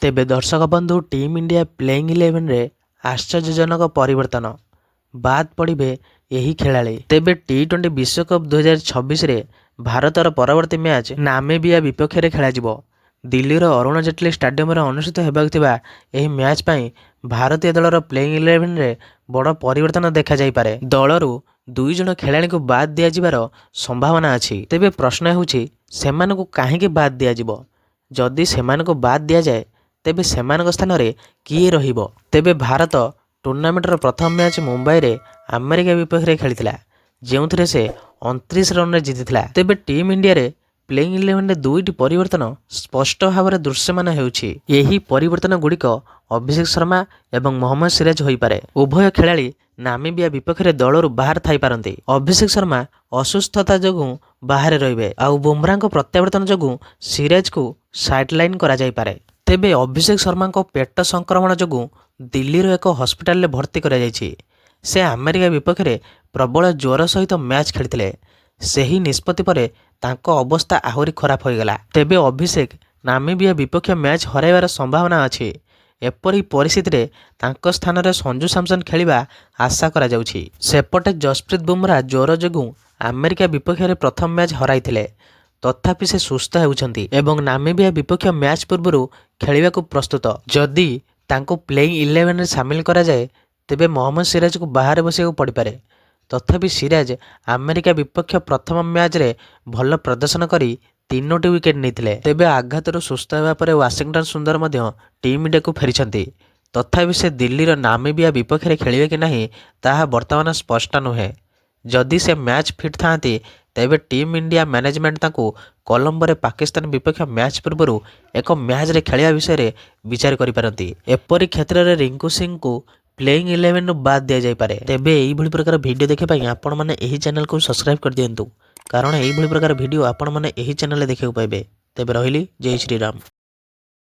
तेबे दर्शक बंधु टीम इंडिया प्लेइंग 11 रे आश्चर्यजनक परिवर्तन बाद पड़े यही खेलाड़ी। तेबे टी20 विश्वकप 2026 रे भारतर परवर्ती मैच नामीबिया विपक्ष में खेल दिल्लीर अरुण जेटली स्टाडियम अनुष्ठित होगा मैच पर भारतीय दलर प्लेइंग 11 रे बड़ परिवर्तन देखा जापे। दलरू 2 जण खेलाड़ी को बाद दियाजिबार संभावना अछि। तेबे प्रश्न होछि सेमानकु काहेकि बाद दियाजिबो। जदि सेमानकु बाद दिया जाए तेबे सेमानक स्थान रे किए रहिबो। तेबे भारत टूर्नामेंटर प्रथम मैच मुंबई रे अमेरिका विपक्ष में खेलिथिला जेउथिरे से 29 रन रे जीतिथिला। तेबे टीम इंडिया रे प्लेइंग 11 रे 2टी परिवर्तन स्पष्ट भाव में दृश्यमान हेउछि। एही परिवर्तन गुड़िक अभिषेक शर्मा एवं मोहम्मद सिराज होई पारे। उभय खेलाड़ी नामीबिया विपक्ष में दलरू बाहर थाई पारंती। अभिषेक शर्मा असुस्थता जोगु बाहर रहिबे आउ बुमराह को प्रत्यावर्तन जोगु सिराज को साइडलाइन करा जाई पारे। तेबे अभिषेक शर्मा को पेट संक्रमण जोगु दिल्लीर एक हस्पिटाल भर्ती करा जायछि। से अमेरिका विपक्ष में प्रबल ज्वर सहित मैच खेलिथिले। सही निष्पत्ति पर तांको अवस्था आहुरी खराब होईगला। तेबे अभिषेक नामीबिया विपक्ष मैच हराइबार संभावना अछि। एपरी परिस्थिति रे तांको स्थान रे संजू सैमसन खेलिबा आशा करा जाउछि। सेपटे जसप्रीत बुमराह ज्वर जोगु अमेरिका विपक्ष में प्रथम मैच हराइथिले तथापि से सुस्थ हेउछंती एवं नामीबिया विपक्ष मैच पूर्व खेलिबा को प्रस्तुत। जदि तांको प्लेइंग 11 रे शामिल करा जाए तेबे मोहम्मद सिराज को बाहर बसिया पड़ पारे। तथापि सिराज अमेरिका विपक्ष प्रथम मैच रे भल प्रदर्शन करी 3टी विकेट नहीं। तेबे आघातरू सुस्थ होगा पर वाशिंगटन सुंदर मध्य टीम इंडिया को फेरिछंती। तथापि से दिल्लीर नामीबिया विपक्ष में खेलिबे कि नहीं ताहा वर्तमान स्पष्ट नुहे। जदि से मैच फिट थांती तेबे टीम इंडिया मैनेजमेंट ताकू कोलंबो रे पाकिस्तान विपक्ष मैच पूर्व एक मैच रे खेलिया विषय विचार करि पारंती। एपरि क्षेत्र रे रिंकू सिंह को प्लेइंग 11 नु बाद दिया जाय पारे। तेबे एही भली प्रकार वीडियो देखे पाई आपण माने एही चैनल को सब्सक्राइब कर दियंतु कारण एही भली प्रकार वीडियो आपण माने एही चैनल देखियो पाइबे। तेबे रहिली जय श्री राम।